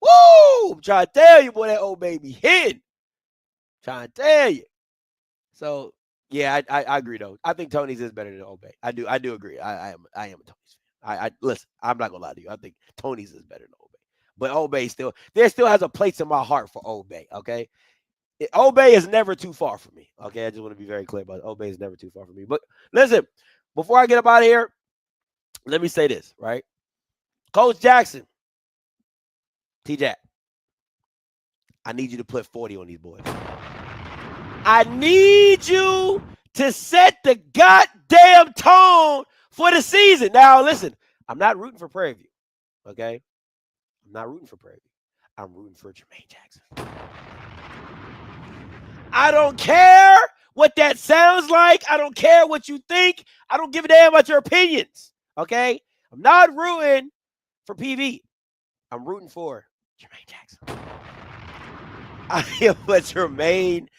Woo! I'm trying to tell you, boy, that Old Bay be hidden. Trying to tell you. So yeah, I agree though. I think Tony's is better than Old Bay. I do agree. I am a Tony's fan. Listen, I'm not gonna lie to you. I think Tony's is better than Old Bay. But Old Bay still has a place in my heart for Old Bay. Okay. Old Bay is never too far from me. Okay. I just want to be very clear about it. Old Bay is never too far from me. But listen, before I get up out of here, let me say this, right? Coach Jackson, T-Jack, I need you to put 40 on these boys. I need you to set the goddamn tone for the season. Now, listen, I'm not rooting for Prairie View, okay? I'm not rooting for Prairie View. I'm rooting for Tremayne Jackson. I don't care what that sounds like. I don't care what you think. I don't give a damn about your opinions, okay? I'm not rooting for PV. I'm rooting for Tremayne Jackson. I am a Tremaine.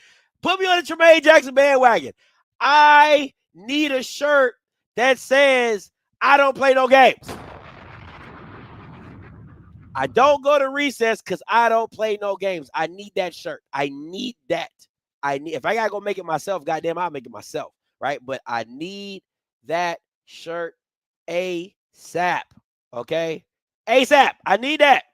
Put me on the Tremayne Jackson bandwagon. I need a shirt that says, I don't play no games. I don't go to recess because I don't play no games. I need that shirt. I need that. If I gotta go make it myself, goddamn, I'll make it myself, right? But I need that shirt ASAP, okay? ASAP. I need that.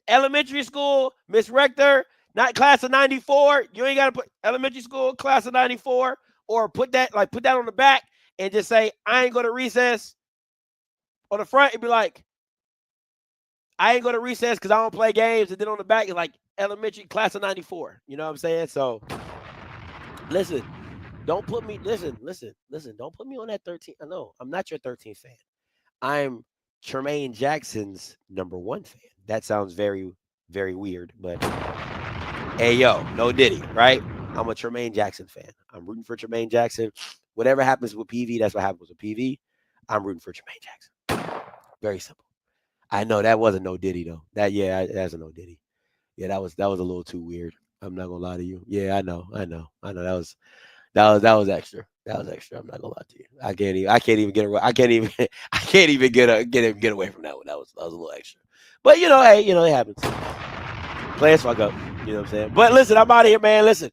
Elementary school, Miss Rector, not class of 94. You ain't gotta put elementary school, class of 94, or put that on the back and just say, I ain't go to recess. On the front, it'd be like, I ain't go to recess because I don't play games. And then on the back, it's like elementary class of 94. You know what I'm saying? So, listen, don't put me, listen, don't put me on that 13. No, I'm not your 13th fan. I'm Tremayne Jackson's #1 fan. That sounds very, very weird, but hey, yo, no Diddy, right? I'm a Tremayne Jackson fan. I'm rooting for Tremayne Jackson. Whatever happens with PV, that's what happens with PV. I'm rooting for Tremayne Jackson. Very simple. I know that wasn't no Diddy though. That's a no Diddy. Yeah, that was a little too weird. I'm not gonna lie to you. Yeah, I know. That was extra. That was extra. I'm not gonna lie to you. I can't even get away. I can't even get away from that one. That was a little extra. But hey, it happens. Players fuck up. You know what I'm saying? But listen, I'm out of here, man. Listen.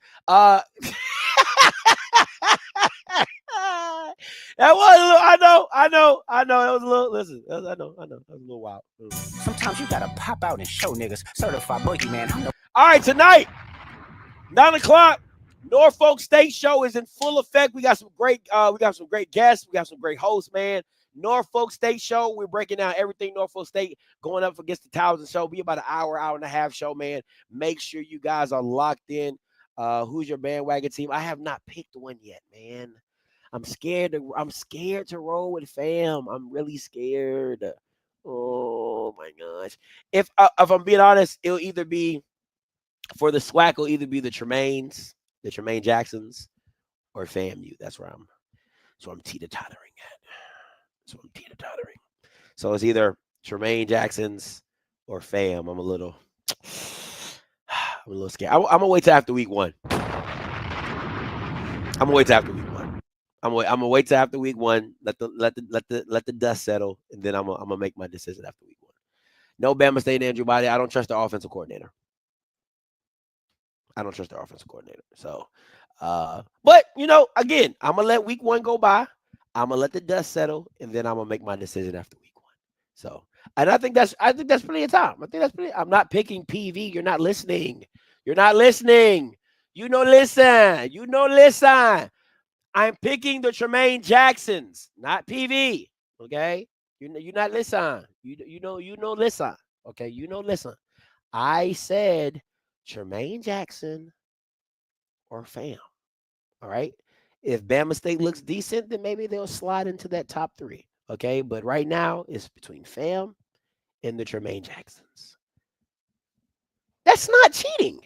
That was a little, I know. That was a little, listen, I know. That was a little wild. Sometimes you gotta pop out and show niggas. Certified boogeyman. All right, tonight, 9 o'clock, Norfolk State show is in full effect. We got some great guests. We got some great hosts, man. Norfolk State show. We're breaking down everything Norfolk State going up against the Towers show. Be about an hour and a half show, man. Make sure you guys are locked in. Who's your bandwagon team? I have not picked one yet, man. I'm scared to roll with fam. I'm really scared. Oh my gosh. If I'm being honest, it'll either be for the SWAC, it'll either be the Tremayne Jacksons, or FAMU. That's where I'm teeter-tottering at. So it's either Tremayne Jacksons or fam. I'm a little scared. I'm gonna wait till after week 1. I'm gonna wait till after week 1. Let the dust settle, and then I'm gonna make my decision after week 1. No Bama State Andrew Body. I don't trust the offensive coordinator. So But again, I'm gonna let week 1 go by. I'm gonna let the dust settle, and then I'm gonna make my decision after week 1. So, and I think that's plenty of time. I'm not picking PV. You're not listening. Listen. Listen. I'm picking the Tremayne Jacksons, not PV. Okay, you're not listen. Listen. Okay, listen. I said Tremayne Jackson or fam. All right. If Bama State looks decent, then maybe they'll slide into that top 3. Okay, but right now it's between fam and the Tremayne Jacksons. That's not cheating.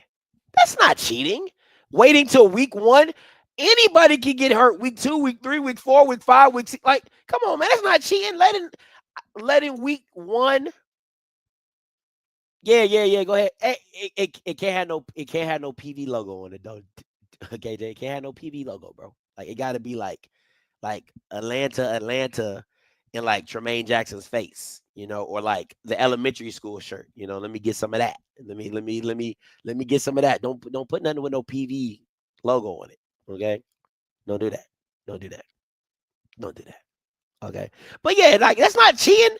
Waiting till week 1. Anybody can get hurt week 2, week 3, week 4, week 5, week 6. Like, come on, man. That's not cheating. Letting week 1. Yeah. Go ahead. It can't have no PV logo on it, though. Okay, it can't have no PV logo, bro. Like, it gotta be like Atlanta in like Tremayne Jackson's face, or like the elementary school shirt. Let me get some of that. Let me get some of that. Don't put nothing with no PV logo on it. Okay, don't do that. Okay, but yeah, like, that's not cheating.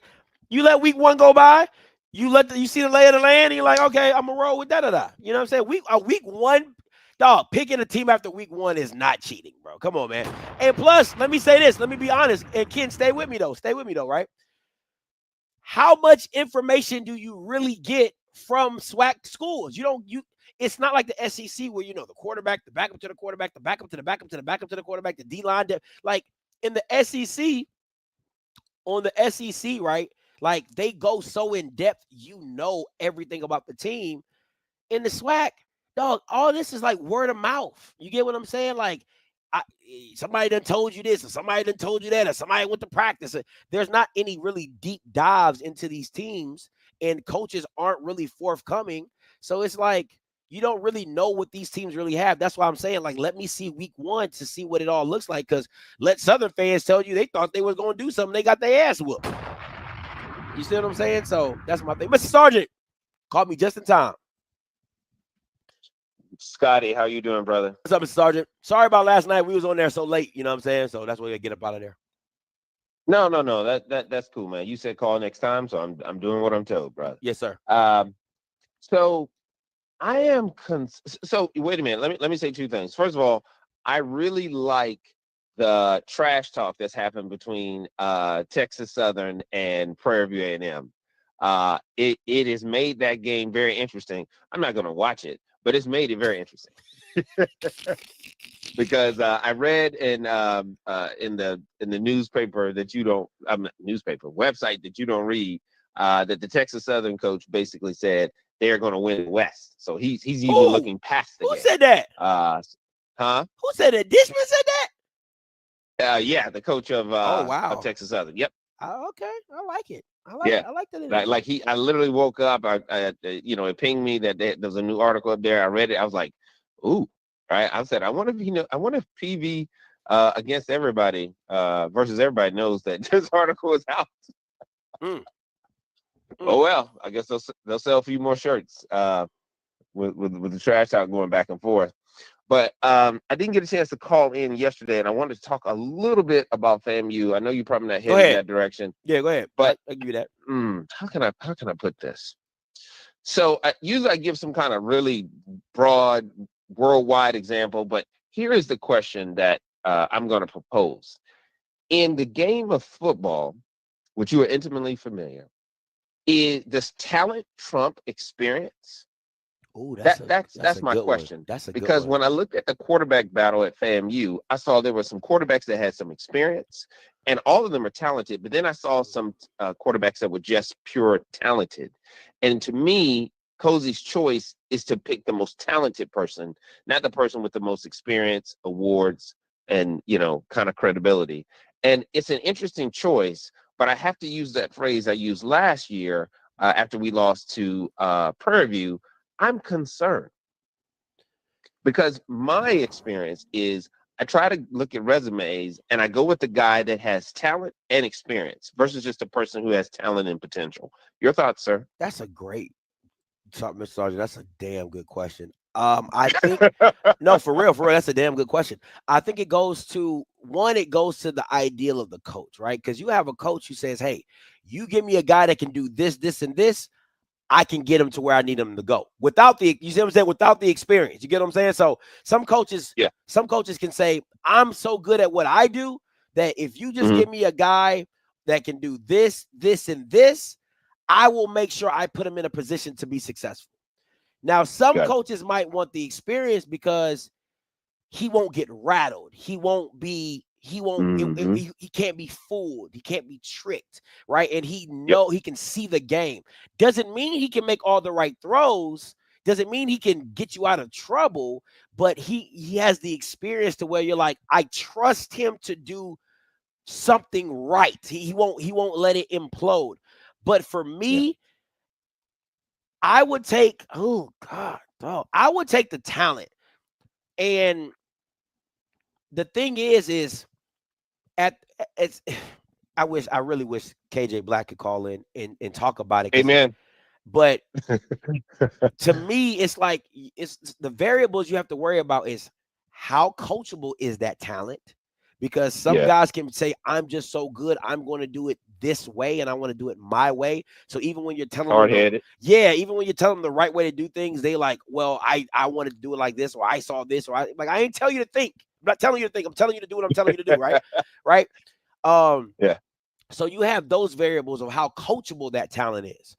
You let week 1 go by. You see the lay of the land, and you're like, okay, I'm gonna roll with that. You know what I'm saying? Week 1, dog. Picking a team after week 1 is not cheating, bro. Come on, man. And plus, let me say this. Let me be honest. And Ken, stay with me though, right? How much information do you really get from SWAC schools? It's not like the SEC where the quarterback, the backup to the quarterback, the backup to the backup to the backup to the quarterback, the D-line. Like in the SEC, on the SEC, right? Like, they go so in depth, everything about the team. In the SWAC, dog, all this is like word of mouth. You get what I'm saying? Like, somebody done told you this, or somebody done told you that, or somebody went to practice. There's not any really deep dives into these teams, and coaches aren't really forthcoming. So it's like, you don't really know what these teams really have. That's why I'm saying, like, let me see week 1 to see what it all looks like. Because let Southern fans tell you they thought they was going to do something. They got their ass whooped. You see what I'm saying? So that's my thing. Mr. Sergeant, called me just in time. Scotty, how you doing, brother? What's up, Mr. Sergeant? Sorry about last night. We was on there so late. You know what I'm saying? So that's why we get up out of there. No. That's cool, man. You said call next time, so I'm doing what I'm told, brother. Yes, sir. So I am so wait a minute. Let me say 2 things. First of all, I really like the trash talk that's happened between Texas Southern and Prairie View A&M. It has made that game very interesting. I'm not going to watch it, but it's made it very interesting. Because I read in the newspaper that you don't, website that you don't read, that the Texas Southern coach basically said they're going to win the West. So he's even looking past the game. Who said that? Who said that? Dishman said that? Yeah, the coach of of Texas Southern. Yep. Okay, I like it. I like that. I literally woke up. It pinged me that there's a new article up there. I read it. I was like, ooh, right. I said, I wonder if PV against everybody versus everybody knows that this article is out. Oh well, I guess they'll sell a few more shirts with the trash talk going back and forth. But I didn't get a chance to call in yesterday, and I wanted to talk a little bit about FAMU. I know you're probably not heading that direction. Yeah, go ahead. But I'll give you that. How can I put this? So usually I give some kind of really broad, worldwide example, but here is the question that I'm going to propose. In the game of football, which you are intimately familiar, does talent trump experience? Ooh, that's my question. That's a good because one. when I looked at the quarterback battle at FAMU, I saw there were some quarterbacks that had some experience, and all of them are talented. But then I saw some quarterbacks that were just pure talented. And to me, Cozy's choice is to pick the most talented person, not the person with the most experience, awards, and kind of credibility. And it's an interesting choice, but I have to use that phrase I used last year after we lost to Prairie View. I'm concerned because my experience is I try to look at resumes and I go with the guy that has talent and experience versus just a person who has talent and potential. Your thoughts, sir? That's a great, Mr. Sergeant. That's a damn good question. I think no, for real, that's a damn good question. I think it goes to the ideal of the coach, right? Because you have a coach who says, "Hey, you give me a guy that can do this, this, and this, I can get him to where I need him to go." Without the, you see what I'm saying? Without the experience, you get what I'm saying? So some coaches can say, "I'm so good at what I do that if you just give me a guy that can do this, this, and this, I will make sure I put him in a position to be successful." Now, some coaches might want the experience because he won't get rattled. He can't be fooled. He can't be tricked, right? And he can see the game. Doesn't mean he can make all the right throws. Doesn't mean he can get you out of trouble, but he has the experience to where you're like, I trust him to do something right. He won't let it implode. But for me, I would take, I would take the talent. And the thing is I really wish KJ Black could call in and talk about it. Amen. But to me, it's like, it's the variables you have to worry about is how coachable is that talent? Because some guys can say, I'm just so good, I'm going to do it this way, and I want to do it my way. So even when you're telling them, even when you're telling them the right way to do things, they like, well, I wanted to do it like this, or I saw this, or I ain't tell you to think. I'm not telling you to think. I'm telling you to do what I'm telling you to do, right? Right? So you have those variables of how coachable that talent is.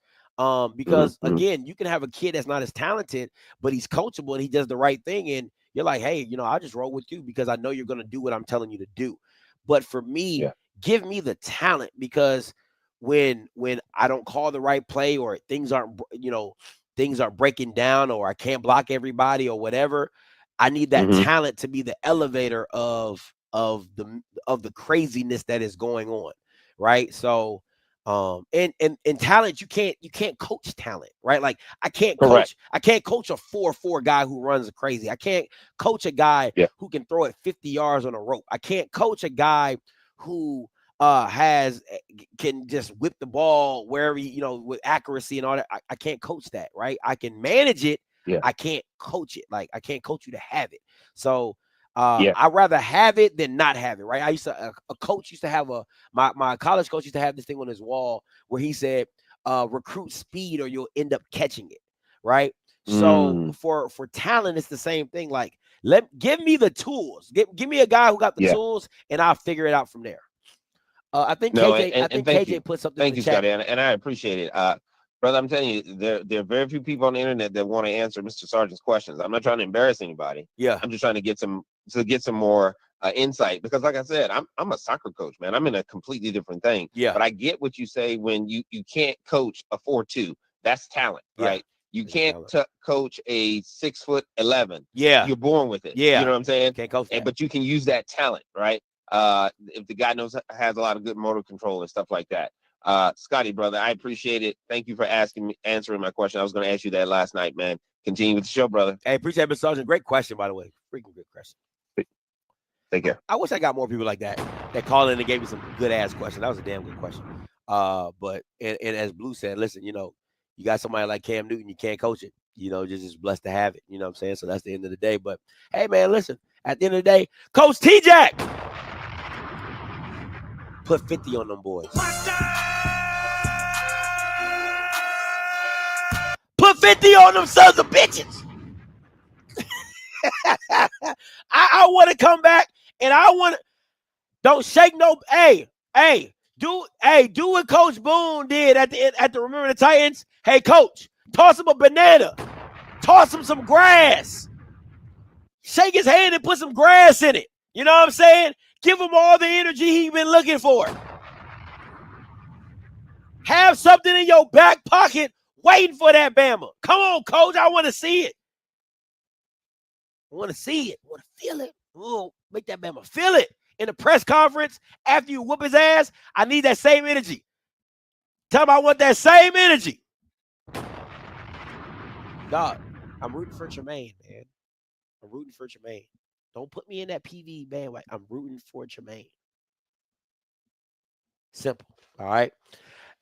Because again, you can have a kid that's not as talented, but he's coachable and he does the right thing, and you're like, hey, I'll just roll with you because I know you're going to do what I'm telling you to do. But for me, give me the talent, because when I don't call the right play, or things aren't breaking down, or I can't block everybody or whatever, I need that talent to be the elevator of the craziness that is going on, right? So and talent, you can't coach talent, right? Like I can't coach a 4-4 guy who runs crazy. I can't coach a guy who can throw it 50 yards on a rope. I can't coach a guy who can just whip the ball wherever with accuracy and all that. I can't coach that, right? I can manage it. I can't coach it. Like I can't coach you to have it. So I'd rather have it than not have it, right? I used to, a coach used to have my college coach used to have this thing on his wall where he said, recruit speed or you'll end up catching it, right? So for talent, it's the same thing. Like, give me the tools. Give me a guy who got the tools, and I'll figure it out from there. I think KJ put something in the chat. Scotty, and I appreciate it. Brother, I'm telling you, there are very few people on the internet that want to answer Mr. Sargent's questions. I'm not trying to embarrass anybody. I'm just trying to get some more insight, because like I said, I'm a soccer coach, man. I'm in a completely different thing. But I get what you say when you can't coach a 4-2. That's talent, right? You can't coach a 6'11". You're born with it. You know what I'm saying? Can't coach that. But you can use that talent, right? If the guy has a lot of good motor control and stuff like that. Scotty, brother, I appreciate it. Thank you for answering my question. I was going to ask you that last night, man. Continue with the show, brother. Hey, appreciate it, Mr. Sargent. Great question, by the way. Freaking good question. Take care. I wish I got more people like that call in and gave me some good ass questions. That was a damn good question. But as Blue said, listen, you got somebody like Cam Newton, you can't coach it. Just blessed to have it. You know what I'm saying? So that's the end of the day. But hey, man, listen. At the end of the day, Coach T-Jack put 50 on them boys. Put 50 on them sons of bitches. I want to come back, and I want to. Don't shake no. Hey, do what Coach Boone did at the Remember the Titans. Hey, Coach, toss him a banana, toss him some grass, shake his hand and put some grass in it. You know what I'm saying? Give him all the energy he's been looking for. Have something in your back pocket waiting for that Bama. Come on, Coach. I want to see it. I want to see it. I want to feel it. Oh, make that Bama feel it. In the press conference, after you whoop his ass, I need that same energy. Tell him I want that same energy. Dog, I'm rooting for Tremaine, man. I'm rooting for Tremaine. Don't put me in that PV bandwagon. I'm rooting for Tremaine. Simple. All right.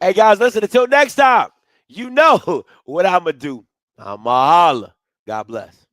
Hey, guys, listen, until next time, you know what I'm going to do. I'm going to holler. God bless.